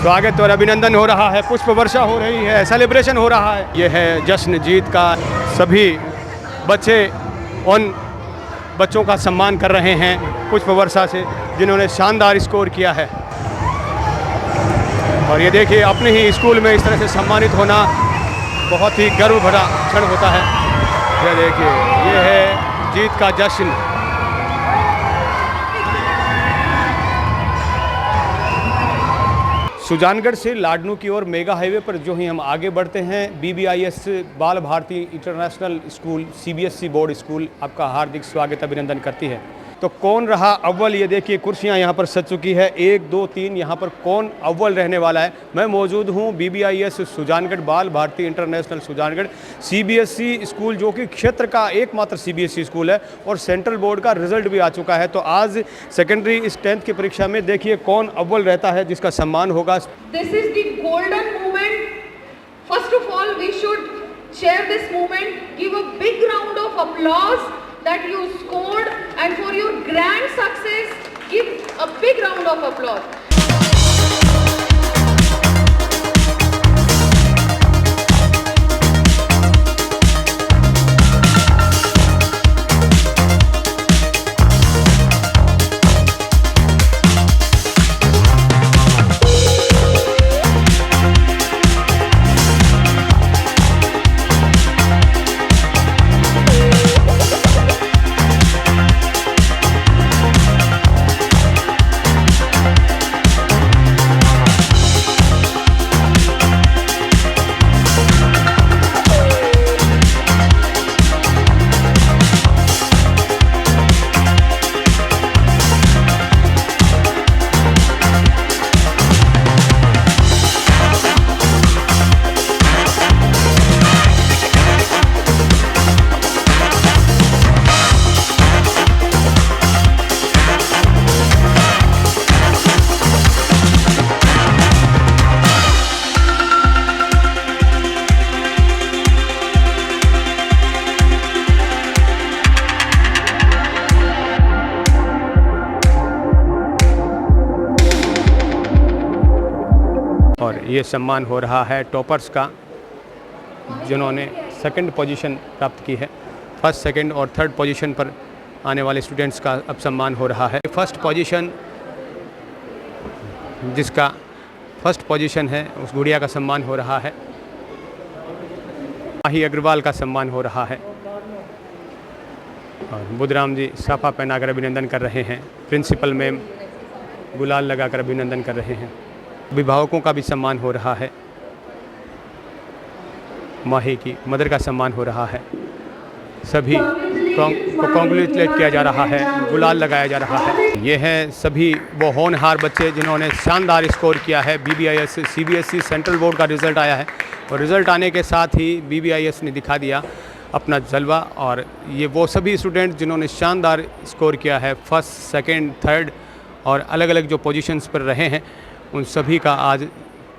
स्वागत और अभिनंदन हो रहा है, पुष्प वर्षा हो रही है, सेलिब्रेशन हो रहा है। यह है जश्न जीत का। सभी बच्चे उन बच्चों का सम्मान कर रहे हैं पुष्प वर्षा से जिन्होंने शानदार स्कोर किया है। और ये देखिए, अपने ही स्कूल में इस तरह से सम्मानित होना बहुत ही गर्व भरा क्षण होता है। ये देखिए, ये है जीत का जश्न। सुजानगढ़ से लाडनू की ओर मेगा हाईवे पर जो ही हम आगे बढ़ते हैं, BBIS Bal Bharati international school CBSE board school आपका हार्दिक स्वागत अभिनंदन करती है। तो कौन रहा अव्वल, ये देखिए कुर्सियां यहाँ पर सज चुकी है। 1 2 3 यहाँ पर कौन अव्वल रहने वाला है। मैं मौजूद हूँ BBIS Sujangarh Bal Bharati international Sujangarh CBSE school, जो कि क्षेत्र का एकमात्र CBSE स्कूल है और सेंट्रल बोर्ड का रिजल्ट भी आ चुका है। तो आज सेकेंडरी इस 10th की परीक्षा में देखिए कौन अव्वल रहता है जिसका सम्मान होगा। This is the golden moment. First of all we should share this moment, give a big round of applause that you scored, and for your grand success give a big round of applause. और ये सम्मान हो रहा है toppers का, जिन्होंने 2nd position प्राप्त की है। 1st, 2nd और 3rd पोजीशन पर आने वाले स्टूडेंट्स का अब सम्मान हो रहा है। 1st पोजीशन, जिसका 1st पोजीशन है, उस गुड़िया का सम्मान हो रहा है। माही अग्रवाल का सम्मान हो रहा है। और बुधराम जी साफा पहनाकर अभिनंदन कर रहे हैं। प्रिंसिपल मैम गुलाल लगाकर अभिनंदन कर रहे हैं। अभिभावकों का भी सम्मान हो रहा है। माही की मदर का सम्मान हो रहा है। सभी को कॉन्ग्रेचुलेट किया जा रहा है, गुलाल लगाया जा रहा है। ये हैं सभी वो होनहार बच्चे जिन्होंने शानदार स्कोर किया है। BBIS CBSE सेंट्रल बोर्ड का रिज़ल्ट आया है और रिज़ल्ट आने के साथ ही BBIS ने दिखा दिया अपना जलवा। और ये वो सभी स्टूडेंट जिन्होंने शानदार स्कोर किया है, 1st, 2nd, 3rd और अलग अलग जो पोजीशंस पर रहे हैं, उन सभी का आज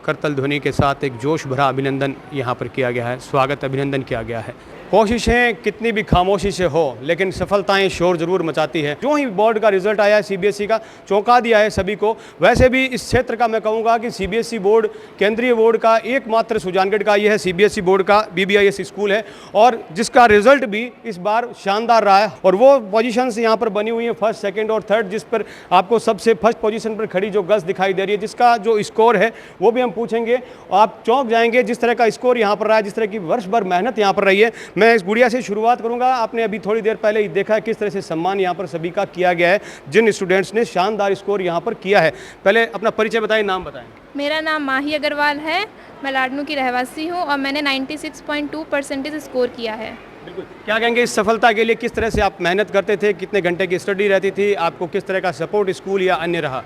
करतल ध्वनि के साथ एक जोश भरा अभिनंदन यहाँ पर किया गया है, स्वागत अभिनंदन किया गया है। कोशिशें कितनी भी खामोशी से हो, लेकिन सफलताएं शोर ज़रूर मचाती है। जो ही बोर्ड का रिज़ल्ट आया है CBSE का, चौंका दिया है सभी को। वैसे भी इस क्षेत्र का मैं कहूँगा कि CBSE बोर्ड केंद्रीय बोर्ड का एकमात्र सुजानगढ़ का ये है CBSE बोर्ड का BBIS स्कूल है और जिसका रिज़ल्ट भी इस बार शानदार रहा है। और वो पोजीशंस यहाँ पर बनी हुई हैं 1st, 2nd और 3rd, जिस पर आपको सबसे 1st पोजीशन पर खड़ी जो गर्ल्स दिखाई दे रही है, जिसका जो स्कोर है वो भी हम पूछेंगे। आप चौंक जाएंगे जिस तरह का स्कोर यहाँ पर रहा है, जिस तरह की वर्ष भर मेहनत यहाँ पर रही है। मैं इस गुड़िया से शुरुआत करूंगा। आपने अभी थोड़ी देर पहले ही देखा है किस तरह से सम्मान यहाँ पर सभी का किया गया है, जिन स्टूडेंट्स ने शानदार स्कोर यहाँ पर किया है। पहले अपना परिचय बताएं, नाम बताएं। मेरा नाम माही अग्रवाल है, मैं लाडनू की रहवासी हूँ और मैंने 96.2% स्कोर किया है। बिल्कुल, क्या कहेंगे इस सफलता के लिए? किस तरह से आप मेहनत करते थे, कितने घंटे की स्टडी रहती थी, आपको किस तरह का सपोर्ट स्कूल या अन्य रहा?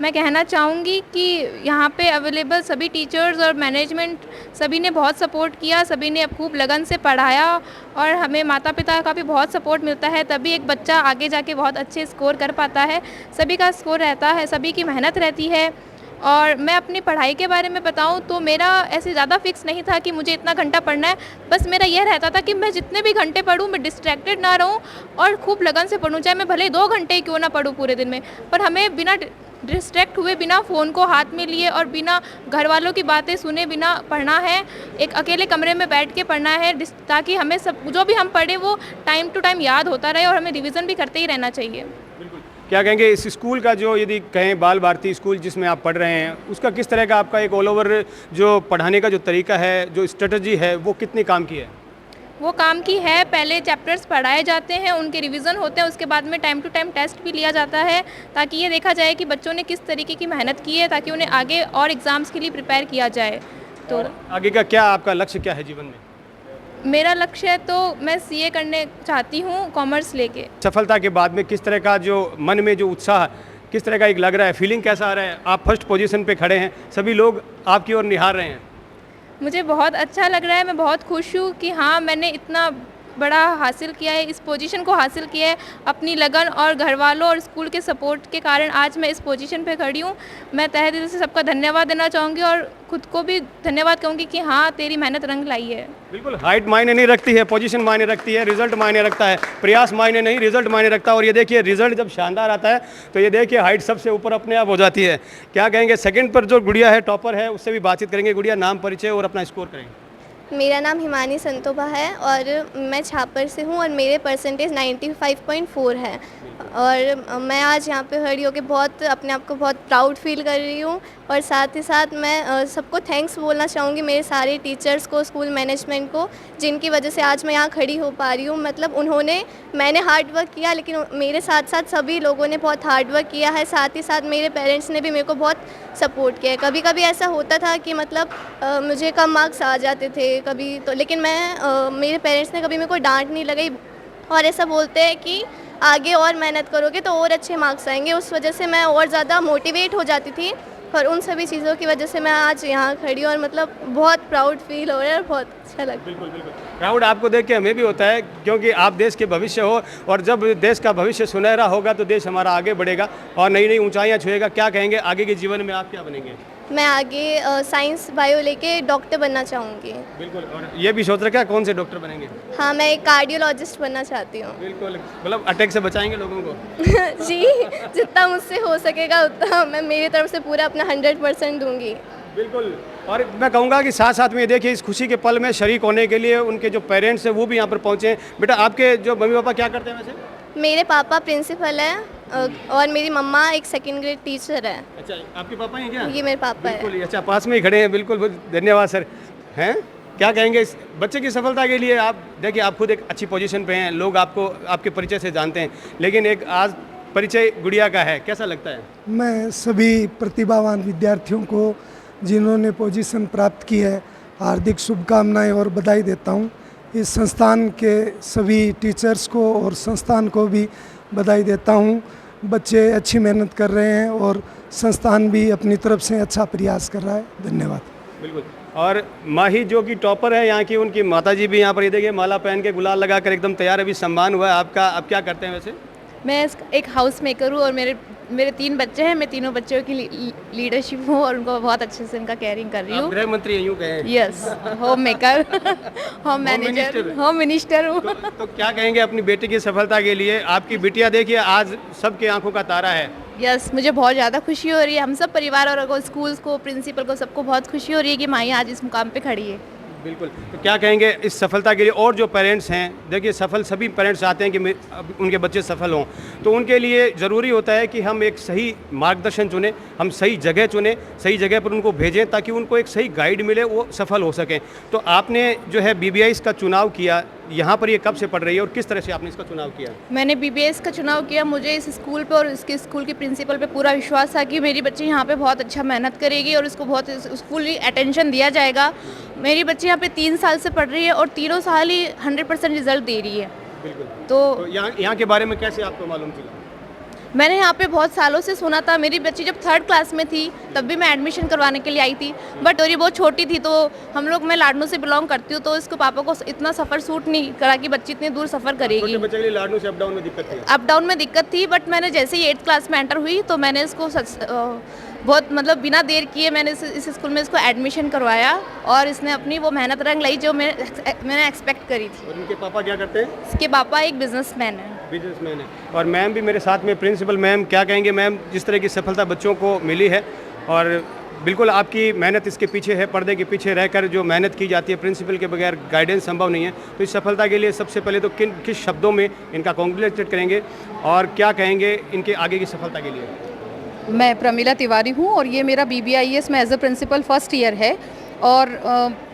मैं कहना चाहूँगी कि यहाँ पे अवेलेबल सभी टीचर्स और मैनेजमेंट सभी ने बहुत सपोर्ट किया, सभी ने खूब लगन से पढ़ाया और हमें माता पिता का भी बहुत सपोर्ट मिलता है, तभी एक बच्चा आगे जाके बहुत अच्छे स्कोर कर पाता है। सभी का स्कोर रहता है, सभी की मेहनत रहती है। और मैं अपनी पढ़ाई के बारे में बताऊं तो मेरा ऐसे ज़्यादा फिक्स नहीं था कि मुझे इतना घंटा पढ़ना है, बस मेरा यह रहता था कि मैं जितने भी घंटे पढूं मैं डिस्ट्रैक्टेड ना रहूं और खूब लगन से पढूं, चाहे मैं भले 2 घंटे क्यों ना पढूं पूरे दिन में, पर हमें बिना डिस्ट्रैक्ट हुए बिना फ़ोन को हाथ में लिए और बिना घर वालों की बातें सुने बिना पढ़ना है। एक अकेले कमरे में बैठ के पढ़ना है ताकि हमें सब जो भी हम पढ़े वो टाइम टू टाइम याद होता रहे और हमें रिवीजन भी करते ही रहना चाहिए। बिल्कुल। क्या कहेंगे इस स्कूल का जो यदि कहें बाल भारती स्कूल जिसमें आप पढ़ रहे हैं उसका किस तरह का आपका एक ऑल ओवर जो पढ़ाने का जो तरीका है जो स्ट्रेटजी है वो कितनी काम की है? वो काम की है। पहले चैप्टर्स पढ़ाए जाते हैं, उनके रिवीजन होते हैं, उसके बाद में टाइम टू टाइम टेस्ट भी लिया जाता है ताकि ये देखा जाए कि बच्चों ने किस तरीके की मेहनत की है ताकि उन्हें आगे और एग्ज़ाम्स के लिए प्रिपेयर किया जाए। तो आगे का क्या आपका लक्ष्य क्या है जीवन में? मेरा लक्ष्य है तो मैं सीए करने चाहती हूँ कॉमर्स लेके। सफलता के बाद में किस तरह का जो मन में जो उत्साह किस तरह का एक लग रहा है, फीलिंग कैसा आ रहा है? आप फर्स्ट पोजीशन पे खड़े हैं, सभी लोग आपकी ओर निहार रहे हैं। मुझे बहुत अच्छा लग रहा है, मैं बहुत खुश हूँ कि हाँ मैंने इतना बड़ा हासिल किया है, इस पोजीशन को हासिल किया है अपनी लगन और घर वालों और स्कूल के सपोर्ट के कारण आज मैं इस पोजीशन पे खड़ी हूँ। मैं तहे दिल से सबका धन्यवाद देना चाहूँगी और खुद को भी धन्यवाद कहूँगी कि हाँ तेरी मेहनत रंग लाई है। बिल्कुल, हाइट मायने नहीं रखती है, पोजीशन मायने रखती है, रिजल्ट मायने रखता है, प्रयास मायने नहीं रिजल्ट मायने रखता है। और ये देखिए रिजल्ट जब शानदार आता है तो ये देखिए हाइट सबसे ऊपर अपने आप हो जाती है। क्या कहेंगे सेकंड पर जो गुड़िया है टॉपर है उससे भी बातचीत करेंगे। गुड़िया नाम परिचय और अपना स्कोर करेंगे। मेरा नाम हिमानी संतोभा है और मैं छापर से हूँ और मेरे परसेंटेज 95.4 है और मैं आज यहाँ पे खड़ी होकर बहुत अपने आप को बहुत प्राउड फील कर रही हूँ। और साथ ही साथ मैं सबको थैंक्स बोलना चाहूँगी, मेरे सारे टीचर्स को, स्कूल मैनेजमेंट को, जिनकी वजह से आज मैं यहाँ खड़ी हो पा रही हूँ। मतलब मैंने हार्ड वर्क किया लेकिन मेरे साथ साथ सभी लोगों ने बहुत हार्ड वर्क किया है। साथ ही साथ मेरे पेरेंट्स ने भी मेरे को बहुत सपोर्ट किया है। कभी कभी ऐसा होता था कि मतलब मुझे कम मार्क्स आ जाते थे कभी तो, लेकिन मेरे पेरेंट्स ने कभी मेरे को डांट नहीं लगाई और ऐसा बोलते हैं कि आगे और मेहनत करोगे तो और अच्छे मार्क्स आएंगे। उस वजह से मैं और ज़्यादा मोटिवेट हो जाती थी और उन सभी चीज़ों की वजह से मैं आज यहाँ खड़ी हूँ और मतलब बहुत प्राउड फील हो रहा है और बहुत अच्छा लग रहा है। बिल्कुल बिल्कुल, प्राउड आपको देख के हमें भी होता है क्योंकि आप देश के भविष्य हो और जब देश का भविष्य सुनहरा होगा तो देश हमारा आगे बढ़ेगा और नई नई ऊंचाइयां छुएगा। क्या कहेंगे आगे के जीवन में आप क्या बनेंगे? मैं आगे साइंस बायो लेके डॉक्टर बनना चाहूँगी। बिल्कुल, और ये भी सोच रखा है कौन से डॉक्टर बनेंगे? हाँ, मैं एक कार्डियोलॉजिस्ट बनना चाहती हूँ। बिल्कुल, मतलब अटैक से बचाएंगे लोगों को। जी, जितना मुझसे हो सकेगा उतना मैं मेरी तरफ से पूरा अपना 100% दूंगी। बिल्कुल, और मैं कहूँगा कि साथ साथ में ये देखिए इस खुशी के पल में शरीक होने के लिए उनके जो पेरेंट्स हैं वो भी यहाँ पर पहुँचे हैं। बेटा आपके जो मम्मी पापा क्या करते हैं वैसे? मेरे पापा प्रिंसिपल हैं और मेरी मम्मा एक सेकंड ग्रेड टीचर है। अच्छा, आपके पापा हैं क्या? ये मेरे पापा है। बिल्कुल, अच्छा पास में ही खड़े हैं। बिल्कुल, बहुत धन्यवाद सर। हैं क्या कहेंगे इस बच्चे की सफलता के लिए? आप देखिए आप खुद एक अच्छी पोजीशन पे हैं, लोग आपको आपके परिचय से जानते हैं, लेकिन एक आज परिचय गुड़िया का है, कैसा लगता है? मैं सभी प्रतिभावान विद्यार्थियों को जिन्होंने पोजीशन प्राप्त की है हार्दिक शुभकामनाएं और बधाई देता हूं। इस संस्थान के सभी टीचर्स को और संस्थान को भी बधाई देता हूं। बच्चे अच्छी मेहनत कर रहे हैं और संस्थान भी अपनी तरफ से अच्छा प्रयास कर रहा है। धन्यवाद। बिल्कुल, और माही जो कि टॉपर है यहाँ की, उनकी माताजी भी यहाँ पर ये देखिए माला पहन के गुलाल लगाकर एकदम तैयार, अभी सम्मान हुआ है आपका। आप क्या करते हैं वैसे? मैं एक हाउस मेकर हूँ और मेरे 3 बच्चे हैं। मैं तीनों बच्चों की लीडरशिप हूँ और उनको बहुत अच्छे से उनका केयरिंग कर रही हूँ। गृह मंत्री हैं यूँ कहें? Yes, home maker, home manager, home minister हूँ। तो क्या कहेंगे अपनी बेटी की सफलता के लिए? आपकी बिटिया देखिए आज सबके आंखों का तारा है। यस, मुझे बहुत ज़्यादा खुशी हो रही है। हम सब परिवार और स्कूल्स को, प्रिंसिपल को, सबको बहुत खुशी हो रही है कि माही आज इस मुकाम पे खड़ी है। बिल्कुल, तो क्या कहेंगे इस सफलता के लिए? और जो पेरेंट्स हैं देखिए सफल सभी पेरेंट्स चाहते हैं कि उनके बच्चे सफल हों, तो उनके लिए ज़रूरी होता है कि हम एक सही मार्गदर्शन चुनें, हम सही जगह चुनें, सही जगह पर उनको भेजें ताकि उनको एक सही गाइड मिले, वो सफल हो सकें। तो आपने जो है BBIS का चुनाव किया, यहाँ पर ये कब से पढ़ रही है और किस तरह से आपने इसका चुनाव किया? मैंने BBIS का चुनाव किया। मुझे इस स्कूल पे और इसके स्कूल के प्रिंसिपल पे पूरा विश्वास था कि मेरी बच्ची यहाँ पे बहुत अच्छा मेहनत करेगी और इसको बहुत फुली अटेंशन दिया जाएगा। मेरी बच्ची यहाँ पे 3 साल से पढ़ रही है और तीनों साल ही 100% रिजल्ट दे रही है। बिल्कुल, तो यहाँ के बारे में कैसे आपको मालूम चला? मैंने यहाँ पे बहुत सालों से सुना था। मेरी बच्ची जब 3rd क्लास में थी तब भी मैं एडमिशन करवाने के लिए आई थी, बट और ये बहुत छोटी थी। तो हम लोग, मैं लाडनू से बिलोंग करती हूँ, तो इसको पापा को इतना सफ़र सूट नहीं करा कि बच्ची इतनी दूर सफ़र करेगी। छोटे बच्चे के लिए लाडनू से अप डाउन में दिक्कत थी? अप डाउन में दिक्कत थी, बट मैंने जैसे ही 8th क्लास में एंटर हुई तो मैंने इसको बहुत मतलब बिना देर किए मैंने इस स्कूल में इसको एडमिशन करवाया और इसने अपनी वो मेहनत रंग लाई जो मैंने एक्सपेक्ट करी थी। और इनके पापा क्या करते हैं? इसके पापा एक बिजनेसमैन है। बिजनेसमैन है। और मैम भी मेरे साथ में, प्रिंसिपल मैम, क्या कहेंगे मैम, जिस तरह की सफलता बच्चों को मिली है और बिल्कुल आपकी मेहनत इसके पीछे है, पर्दे के पीछे रहकर जो मेहनत की जाती है, प्रिंसिपल के बगैर गाइडेंस संभव नहीं है। तो इस सफलता के लिए सबसे पहले तो किस शब्दों में इनका कॉन्ग्रेचुलेट करेंगे और क्या कहेंगे इनके आगे की सफलता के लिए? मैं प्रमिला तिवारी हूँ और ये मेरा BBIS में as a principal first year है और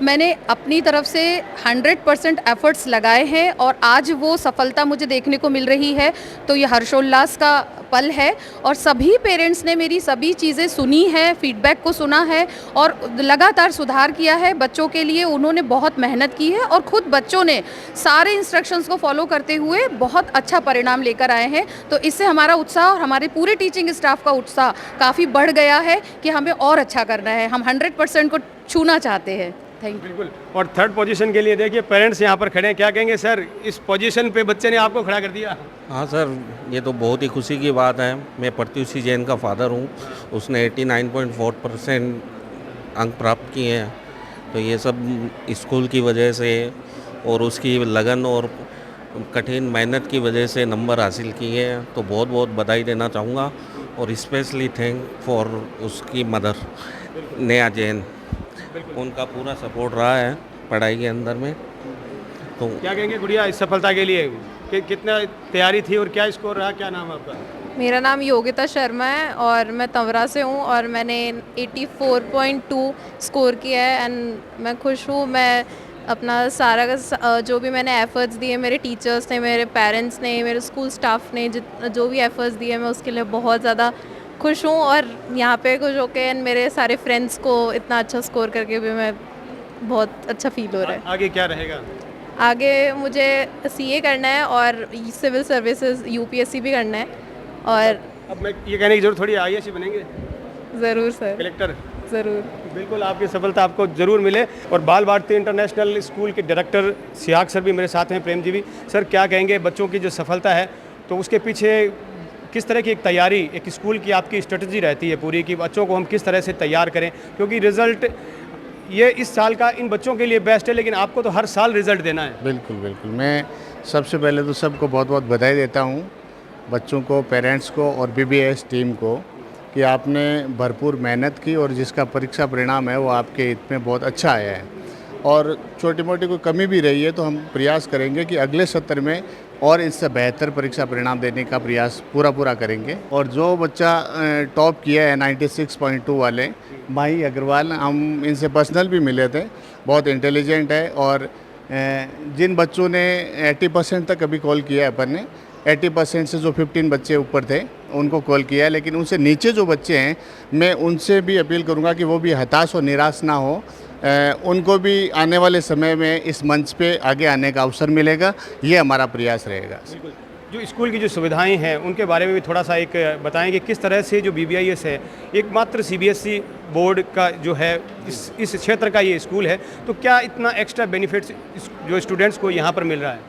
मैंने अपनी तरफ से 100% एफर्ट्स लगाए हैं और आज वो सफलता मुझे देखने को मिल रही है, तो ये हर्षोल्लास का पल है। और सभी पेरेंट्स ने मेरी सभी चीज़ें सुनी हैं, फीडबैक को सुना है और लगातार सुधार किया है बच्चों के लिए। उन्होंने बहुत मेहनत की है और ख़ुद बच्चों ने सारे इंस्ट्रक्शंस को फॉलो करते हुए बहुत अच्छा परिणाम लेकर आए हैं। तो इससे हमारा उत्साह और हमारे पूरे टीचिंग स्टाफ का उत्साह काफ़ी बढ़ गया है कि हमें और अच्छा करना है। हम 100% को छूना चाहते हैं। Thank you. बिल्कुल। और थर्ड पोजीशन के लिए देखिए पेरेंट्स यहाँ पर खड़े हैं, क्या कहेंगे सर, इस पोजीशन पे बच्चे ने आपको खड़ा कर दिया? हाँ सर, ये तो बहुत ही खुशी की बात है। मैं प्रत्युषी जैन का फादर हूँ, उसने 89.4% अंक प्राप्त किए हैं। तो ये सब स्कूल की वजह से और उसकी लगन और कठिन मेहनत की वजह से नंबर हासिल किए हैं। तो बहुत बहुत बधाई देना चाहूँगा और स्पेशली थैंक फॉर उसकी मदर नेहा जैन, उनका पूरा सपोर्ट रहा है पढ़ाई के अंदर में। तो क्या कहेंगे गुड़िया इस सफलता के लिए कि कितना तैयारी थी और क्या स्कोर रहा, क्या नाम है आपका? मेरा नाम योगिता शर्मा है और मैं तंवरा से हूँ और मैंने 84.2 स्कोर किया है एंड मैं खुश हूँ। मैं अपना सारा का जो भी मैंने एफ़र्ट्स दिए, मेरे टीचर्स ने, मेरे पेरेंट्स ने, मेरे स्कूल स्टाफ ने जो भी एफ़र्ट्स दिए, मैं उसके लिए बहुत ज़्यादा खुश हूँ। और यहाँ पे खुश होकर मेरे सारे फ्रेंड्स को इतना अच्छा स्कोर करके भी मैं बहुत अच्छा फील हो रहा है। आगे क्या रहेगा? आगे मुझे CA करना है और सिविल सर्विसेज UPSC भी करना है। और अब मैं ये कहने की जरूरत थोड़ी, IAS बनेंगे? ज़रूर सर, कलेक्टर? ज़रूर। बिल्कुल, आपकी सफलता आपको ज़रूर मिले। और बाल भारती इंटरनेशनल स्कूल के डायरेक्टर सियाग सर भी मेरे साथ हैं, प्रेम जी भी। सर क्या कहेंगे बच्चों की जो सफलता है तो उसके पीछे किस तरह की एक तैयारी, एक स्कूल की आपकी स्ट्रेटजी रहती है पूरी कि बच्चों को हम किस तरह से तैयार करें, क्योंकि रिज़ल्ट ये इस साल का इन बच्चों के लिए बेस्ट है लेकिन आपको तो हर साल रिज़ल्ट देना है? बिल्कुल बिल्कुल। मैं सबसे पहले तो सबको बहुत बहुत बधाई देता हूँ, बच्चों को, पेरेंट्स को और BBIS टीम को, कि आपने भरपूर मेहनत की और जिसका परीक्षा परिणाम है वो आपके हित में बहुत अच्छा आया है। और छोटी मोटी कोई कमी भी रही है तो हम प्रयास करेंगे कि अगले सत्र में और इससे बेहतर परीक्षा परिणाम देने का प्रयास पूरा करेंगे। और जो बच्चा टॉप किया है 96.2 वाले माही अग्रवाल, हम इनसे पर्सनल भी मिले थे, बहुत इंटेलिजेंट है। और जिन बच्चों ने 80% तक अभी कॉल किया है अपन ने, 80% से जो 15 बच्चे ऊपर थे उनको कॉल किया है, लेकिन उनसे नीचे जो बच्चे हैं मैं उनसे भी अपील करूंगा कि वो भी हताश और निराश ना हो। उनको भी आने वाले समय में इस मंच पे आगे आने का अवसर मिलेगा, ये हमारा प्रयास रहेगा। बिल्कुल। जो स्कूल की जो सुविधाएं हैं उनके बारे में भी थोड़ा सा एक बताएं कि किस तरह से जो BBIS है, एकमात्र CBSE बोर्ड का जो है इस क्षेत्र का ये स्कूल है, तो क्या इतना एक्स्ट्रा बेनिफिट्स जो स्टूडेंट्स को यहाँ पर मिल रहा है?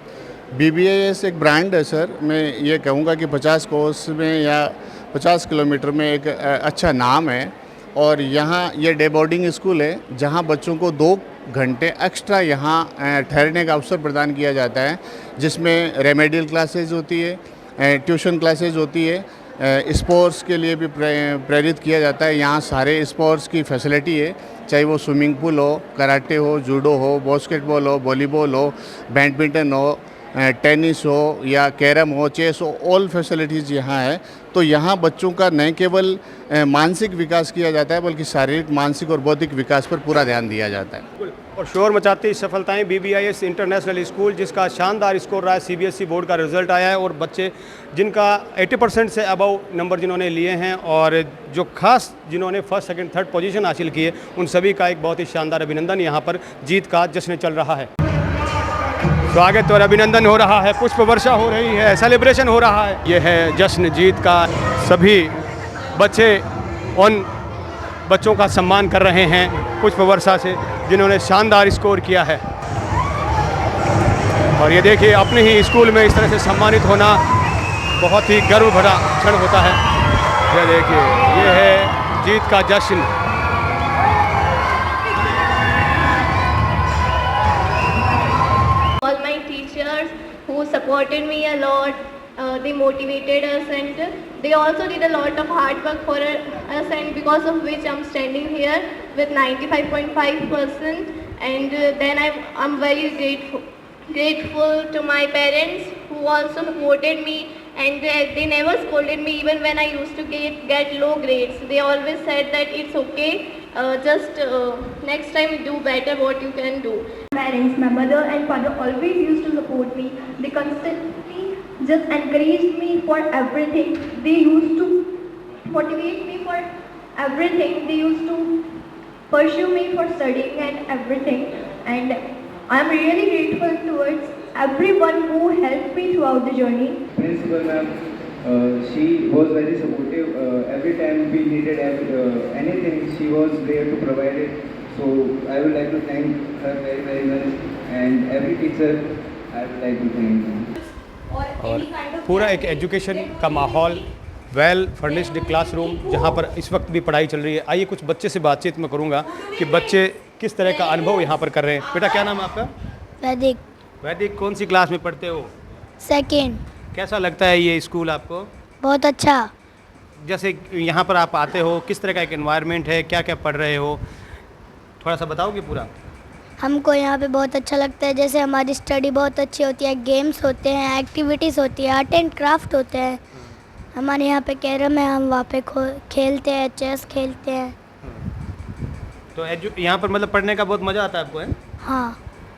BBIS एक ब्रांड है सर। मैं ये कहूँगा कि 50 कोस में या 50 किलोमीटर में एक अच्छा नाम है। और यहाँ ये डे बोर्डिंग स्कूल है जहाँ बच्चों को 2 घंटे एक्स्ट्रा यहाँ ठहरने का अवसर प्रदान किया जाता है, जिसमें रेमेडियल क्लासेज होती है, ट्यूशन क्लासेज होती है, स्पोर्ट्स के लिए भी प्रेरित किया जाता है। यहाँ सारे स्पोर्ट्स की फैसिलिटी है, चाहे वो स्विमिंग पूल हो, कराटे हो, जूडो हो, बास्केटबॉल हो, वॉलीबॉल हो, बैडमिंटन हो, टेनिस हो या कैरम हो, चेस हो, ऑल फैसिलिटीज़ यहाँ है। तो यहाँ बच्चों का न केवल मानसिक विकास किया जाता है बल्कि शारीरिक, मानसिक और बौद्धिक विकास पर पूरा ध्यान दिया जाता है। और शोर मचाती सफलताएं BBIS इंटरनेशनल स्कूल, जिसका शानदार स्कोर रहा है, CBSE बोर्ड का रिजल्ट आया है और बच्चे जिनका 80% से अबव नंबर जिन्होंने लिए हैं और जो खास जिन्होंने फर्स्ट, सेकंड, थर्ड पोजीशन हासिल की है, उन सभी का एक बहुत ही शानदार अभिनंदन। यहाँ पर जीत का जश्न चल रहा है, स्वागत और अभिनंदन हो रहा है, पुष्प वर्षा हो रही है, सेलिब्रेशन हो रहा है। यह है जश्न जीत का। सभी बच्चे उन बच्चों का सम्मान कर रहे हैं पुष्प वर्षा से जिन्होंने शानदार स्कोर किया है। और ये देखिए अपने ही स्कूल में इस तरह से सम्मानित होना बहुत ही गर्व भरा क्षण होता है। ये देखिए, ये है जीत का जश्न। All my teachers who supported me a lot, they motivated us, and they also did a lot of hard work for us, and because of which I'm standing here with 95.5%. And then I'm very grateful to my parents who also supported me, and they never scolded me even when I used to get low grades. They always said that it's okay, just next time do better what you can do. Parents, my mother and father always used to support me. They constantly just encouraged me for everything. They used to motivate me for everything. They used to pursue me for studying and everything. And I'm really grateful towards everyone who helped me throughout the journey. Principal ma'am, she was very supportive. Every time we needed anything, she was there to provide it. So I would like to thank her very, very much, and every teacher I would like to thank them. और पूरा एक education का माहौल, well furnished classroom जहाँ पर इस वक्त भी पढ़ाई चल रही है। आइए कुछ बच्चे से बातचीत में करूँगा कि बच्चे किस तरह का अनुभव यहाँ पर कर रहे हैं। बेटा क्या नाम है आपका? वैदिक। वैदिक, कौन सी क्लास में पढ़ते हो? सेकेंड। कैसा लगता है ये स्कूल आपको? बहुत अच्छा। जैसे यहाँ पर आप आते हो, किस तरह का एक एनवायरनमेंट है, क्या क्या पढ़ रहे हो, थोड़ा सा बताओगे पूरा? हमको यहाँ पे बहुत अच्छा लगता है, जैसे हमारी स्टडी बहुत अच्छी होती है, गेम्स होते हैं, एक्टिविटीज़ होती है, आर्ट एंड क्राफ्ट होते हैं। हमारे यहाँ पे कैरम है, हम वहाँ पे खेलते हैं, चेस खेलते हैं। तो यहाँ पर मतलब पढ़ने का बहुत मज़ा आता है आपको? है हाँ।